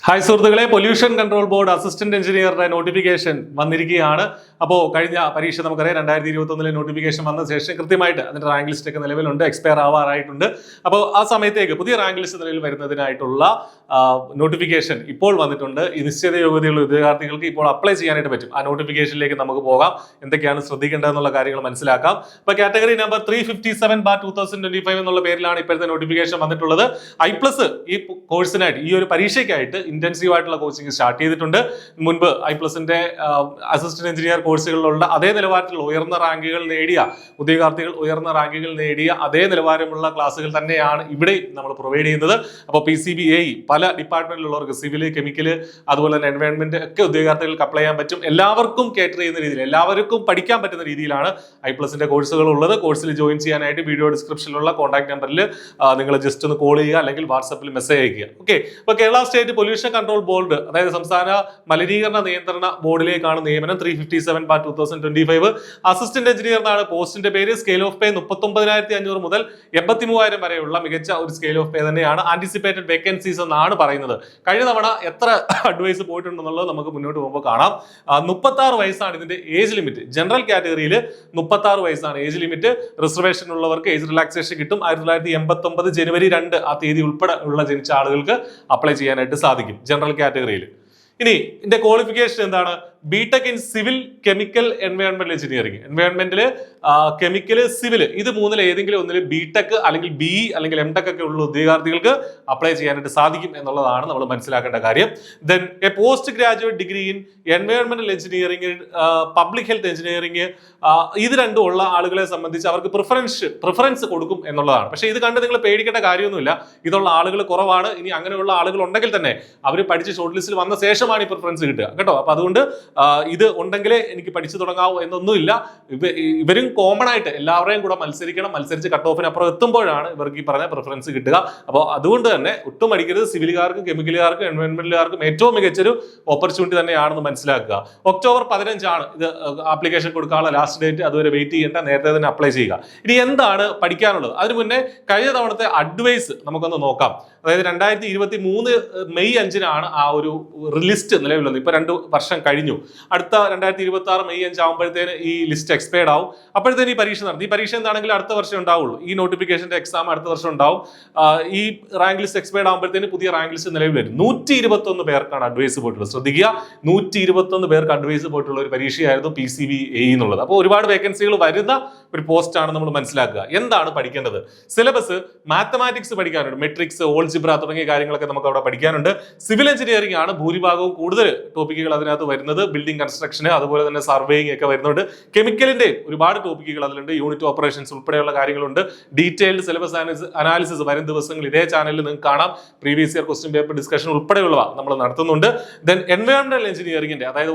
Hi സുഹൃത്തുക്കളെ, pollution control board assistant എഞ്ചിനീയറുടെ notification വന്നിരിക്കുകയാണ്. അപ്പോൾ കഴിഞ്ഞ പരീക്ഷ നമുക്കറിയാം 2021 നോട്ടിഫിക്കേഷൻ വന്ന ശേഷം കൃത്യമായിട്ട് അതിന്റെ റാങ്ക് ലിസ്റ്റ് ഒക്കെ നിലവിലുണ്ട്, എക്സ്പയർ ആവാറായിട്ടുണ്ട്. അപ്പോൾ ആ സമയത്തേക്ക് പുതിയ റാങ്ക് ലിസ്റ്റ് നിലവിൽ വരുന്നതിനായിട്ടുള്ള നോട്ടിഫിക്കേഷൻ ഇപ്പോൾ വന്നിട്ടുണ്ട്. ഈ നിശ്ചിത യോഗ്യതയുള്ള ഉദ്യോഗാർത്ഥികൾക്ക് ഇപ്പോൾ അപ്ലൈ ചെയ്യാനായിട്ട് പറ്റും. ആ നോട്ടിഫിക്കേഷനിലേക്ക് നമുക്ക് പോകാം, എന്തൊക്കെയാണ് ശ്രദ്ധിക്കേണ്ടതെന്നുള്ള കാര്യങ്ങൾ മനസ്സിലാക്കാം. അപ്പോൾ കാറ്റഗറി നമ്പർ 357/2025 എന്നുള്ള പേരിലാണ് ഇപ്പോഴത്തെ നോട്ടിഫിക്കേഷൻ വന്നിട്ടുള്ളത്. I+ ഈ കോഴ്സിനായിട്ട്, ഈ ഒരു പരീക്ഷയ്ക്കായിട്ട് ഇന്റൻസീവ് ആയിട്ടുള്ള കോച്ചിങ് സ്റ്റാർട്ട് ചെയ്തിട്ടുണ്ട്. മുൻപ് I+ന്റെ അസിസ്റ്റന്റ് എഞ്ചിനീയർ കോഴ്സുകളിലുള്ള അതേ നിലവാരത്തിലുള്ള ഉയർന്ന റാങ്കുകൾ നേടിയ ഉദ്യോഗാർത്ഥികൾ, ഉയർന്ന റാങ്കുകൾ നേടിയ അതേ നിലവാരമുള്ള ക്ലാസ്സുകൾ തന്നെയാണ് ഇവിടെ നമ്മൾ പ്രൊവൈഡ് ചെയ്യുന്നത്. അപ്പോൾ PCB, AE പല ഡിപ്പാർട്ട്മെന്റിലുള്ളവർക്ക്, സിവിൽ, കെമിക്കൽ, അതുപോലെ തന്നെ എൻവയോൺമെന്റ് ഒക്കെ ഉദ്യോഗാർത്ഥികൾക്ക് അപ്ലൈ ചെയ്യാൻ പറ്റും. എല്ലാവർക്കും കേറ്റർ ചെയ്യുന്ന രീതിയിൽ, എല്ലാവർക്കും പഠിക്കാൻ പറ്റുന്ന രീതിയിലാണ് I+ന്റെ കോഴ്സുകൾ ഉള്ളത്. കോഴ്സിൽ ജോയിൻ ചെയ്യാനായിട്ട് വീഡിയോ ഡിസ്ക്രിപ്ഷനിലുള്ള കോൺടാക്ട് നമ്പറിൽ നിങ്ങൾ ജസ്റ്റ് ഒന്ന് കോൾ ചെയ്യുക, അല്ലെങ്കിൽ വാട്സാപ്പിൽ മെസ്സേജ് അയക്കുക. ഓക്കെ. അപ്പോൾ Kerala state pollution control board, അതായത് സംസ്ഥാന മലിനീകരണ നിയന്ത്രണ ബോർഡിലേക്കാണ് നിയമനം. 357/2025 അസിസ്റ്റന്റ് എഞ്ചിനീയർ എന്നാണ് പോസ്റ്റിന്റെ പേര്. സ്കെയിൽ ഓഫ് പേ 39,500 മുതൽ 83,000 വരെയുള്ള മികച്ച ഒരു സ്കെയിൽ ഓഫ് പേ തന്നെയാണ്. ആന്റിസിപ്പേറ്റഡ് വേക്കൻസീസ് എന്നാണ് പറയുന്നത്. കഴിഞ്ഞ തവണ എത്ര അഡ്വൈസ് പോയിട്ടുണ്ടെന്നുള്ളത് നമുക്ക് മുന്നോട്ട് പോകുമ്പോൾ കാണാം. 36 വയസ്സാണ് ഇതിന്റെ ഏജ് ലിമിറ്റ്. ജനറൽ കാറ്റഗറിയിൽ 36 വയസ്സാണ് ഏജ് ലിമിറ്റ്. റിസർവേഷൻ ഉള്ളവർക്ക് ഏജ് റിലാക്സേഷൻ കിട്ടും. 1989 ജനുവരി 2 ആ തീയതി ഉൾപ്പെടെ ഉള്ള ജനിച്ച ആളുകൾക്ക് അപ്ലൈ ചെയ്യാനായിട്ട് സാധിക്കും ജനറൽ കാറ്റഗറിയിൽ. ഇനി ഇതിന്റെ ക്വാളിഫിക്കേഷൻ എന്താണ്? ബിടെക് ഇൻ സിവിൽ, കെമിക്കൽ, എൻവയോൺമെന്റൽ എഞ്ചിനീയറിംഗ്. എൻവയോൺമെന്റില്, കെമിക്കൽ, സിവിൽ, ഇത് മൂന്നിൽ ഏതെങ്കിലും ഒന്നിൽ ബിടെക് അല്ലെങ്കിൽ BE അല്ലെങ്കിൽ MTech ഒക്കെ ഉള്ള ഉദ്യോഗാർത്ഥികൾക്ക് അപ്ലൈ ചെയ്യാനായിട്ട് സാധിക്കും എന്നുള്ളതാണ് നമ്മൾ മനസ്സിലാക്കേണ്ട കാര്യം. Then a post graduate degree in എൻവയോൺമെന്റൽ എഞ്ചിനീയറിംഗ്, പബ്ലിക് ഹെൽത്ത് എഞ്ചിനീയറിംഗ്, ഇത് രണ്ടും ഉള്ള ആളുകളെ സംബന്ധിച്ച് അവർക്ക് പ്രിഫറൻസ് കൊടുക്കും എന്നുള്ളതാണ്. പക്ഷേ ഇത് കണ്ട് നിങ്ങൾ പേടിക്കേണ്ട കാര്യമൊന്നുമില്ല. ഇതുള്ള ആളുകൾ കുറവാണ്. ഇനി അങ്ങനെയുള്ള ആളുകൾ ഉണ്ടെങ്കിൽ തന്നെ അവർ പഠിച്ച് ഷോർട്ട് ലിസ്റ്റിൽ വന്ന ശേഷമാണ് ഈ പ്രിഫറൻസ് കിട്ടുക കേട്ടോ. അപ്പൊ അതുകൊണ്ട് ഇത് ഉണ്ടെങ്കിലേ എനിക്ക് പഠിച്ചു തുടങ്ങാവൂ എന്നൊന്നുമില്ല. ഇവരും കോമൺ ആയിട്ട് എല്ലാവരെയും കൂടെ മത്സരിച്ച് കട്ട് ഓഫിന് അപ്പുറം എത്തുമ്പോഴാണ് ഇവർക്ക് ഈ പറഞ്ഞ പ്രിഫറൻസ് കിട്ടുക. അപ്പോൾ അതുകൊണ്ട് തന്നെ ഒട്ടും അടിക്കരുത്. സിവിലുകാർക്കും, കെമിക്കലുകാർക്കും, എൻവയോൺമെന്റുകാർക്കും ഏറ്റവും മികച്ചൊരു ഓപ്പർച്യൂണിറ്റി തന്നെയാണെന്ന് മനസ്സിലാക്കുക. ഒക്ടോബർ 15 ഇത് ആപ്ലിക്കേഷൻ കൊടുക്കാനുള്ള ലാസ്റ്റ് ഡേറ്റ്. അതുവരെ വെയിറ്റ് ചെയ്യേണ്ട, നേരത്തെ തന്നെ അപ്ലൈ ചെയ്യുക. ഇനി എന്താണ് പഠിക്കാനുള്ളത്? അതിനു മുന്നേ കഴിഞ്ഞ തവണത്തെ അഡ്വൈസ് നമുക്കൊന്ന് നോക്കാം. അതായത് 2023 മെയ് 5 ആ ഒരു ലിസ്റ്റ് നിലവിലുള്ളത്. ഇപ്പൊ 2 വർഷം കഴിഞ്ഞു. അടുത്ത 2026 മെയ് 5 ആകുമ്പോഴത്തേന് ഈ ലിസ്റ്റ് എക്സ്പയർഡ് ആവും. അപ്പോഴത്തേന് ഈ പരീക്ഷ നടത്തും. ഈ പരീക്ഷ എന്താണെങ്കിലും അടുത്ത വർഷം ഉണ്ടാവുള്ളൂ. ഈ നോട്ടിഫിക്കേഷന്റെ എക്സാം അടുത്ത വർഷം ഉണ്ടാവും. ഈ റാങ്ക് ലിസ്റ്റ് എക്സ്പയർഡ് ആകുമ്പോഴത്തേന് പുതിയ റാങ്ക് ലിസ്റ്റ് നിലവിൽ വരും. 121 പേർക്കാണ് അഡ്വൈസ് പോയിട്ടുള്ളത്. ശ്രദ്ധിക്കുക, 121 പേർക്ക് അഡ്വൈസ് പോയിട്ടുള്ള ഒരു പരീക്ഷയായിരുന്നു PCB AE എന്നുള്ളത്. അപ്പോൾ ഒരുപാട് വേക്കൻസികൾ വരുന്ന ഒരു പോസ്റ്റാണ് നമ്മൾ മനസ്സിലാക്കുക. എന്താണ് പഠിക്കേണ്ടത്? സിലബസ് മാത്തമാറ്റിക്സ് പഠിക്കാനുണ്ട്, മെട്രിക്സ്, ഓൾജിബ്ര തുടങ്ങിയ കാര്യങ്ങളൊക്കെ നമുക്ക് അവിടെ പഠിക്കാനുണ്ട്. സിവിൽ എഞ്ചിനീയറിംഗ് ആണ് ഭൂരിഭാഗവും കൂടുതൽ ടോപ്പിക്കുകൾ അതിനകത്ത് വരുന്നത്. ബിൽഡിംഗ് കൺസ്ട്രക്ഷന്, അതുപോലെ തന്നെ സർവേയിങ് ഒക്കെ വരുന്നുണ്ട്. കെമിക്കലിന്റെ ഒരുപാട് ടോപ്പിക്കുകൾ അതിലുണ്ട്. യൂണിറ്റ് ഓപ്പറേഷൻസ് ഉൾപ്പെടെയുള്ള കാര്യങ്ങളുണ്ട്. ഡീറ്റെയിൽഡ് സിലബസ് അനാലിസിസ് വരും ദിവസങ്ങൾ ഇതേ ചാനലിൽ നിങ്ങൾക്ക് കാണാം. Previous year question paper discussion ഉൾപ്പെടെയുള്ളവ നമ്മൾ നടത്തുന്നുണ്ട്. ദെൻ എൻവയോൺമെന്റൽ എഞ്ചിനീയറിംഗിന്റെ, അതായത്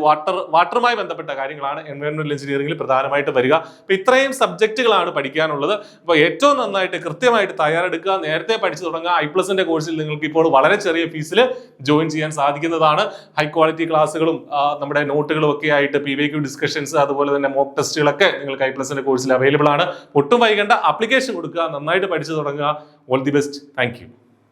വാട്ടറുമായി ബന്ധപ്പെട്ട കാര്യങ്ങളാണ് എൻവയോൺമെന്റൽ എഞ്ചിനീയറിംഗിൽ പ്രധാനമായിട്ട് വരിക. അപ്പൊ ഇത്രയും സബ്ജക്റ്റുകളാണ് പഠിക്കാനുള്ളത്. അപ്പോൾ ഏറ്റവും നന്നായിട്ട് കൃത്യമായിട്ട് തയ്യാറെടുക്കുക, നേരത്തെ പഠിച്ചു തുടങ്ങുക. I+ന്റെ കോഴ്സിൽ നിങ്ങൾക്ക് ഇപ്പോൾ വളരെ ചെറിയ ഫീസിൽ ജോയിൻ ചെയ്യാൻ സാധിക്കുന്നതാണ്. ഹൈ ക്വാളിറ്റി ക്ലാസ്സുകളും നമ്മുടെ നോട്ടുകളും ഒക്കെ ആയിട്ട് PYQ ഡിസ്കഷൻസ്, അതുപോലെ തന്നെ മോക്ക് ടെസ്റ്റുകളൊക്കെ നിങ്ങൾക്ക് I+ന്റെ കോഴ്സിൽ അവൈലബിൾ ആണ്. ഒട്ടും വൈകേണ്ട, ആപ്ലിക്കേഷൻ കൊടുക്കുക, നന്നായിട്ട് പഠിച്ചു തുടങ്ങുക. All the best. Thank you.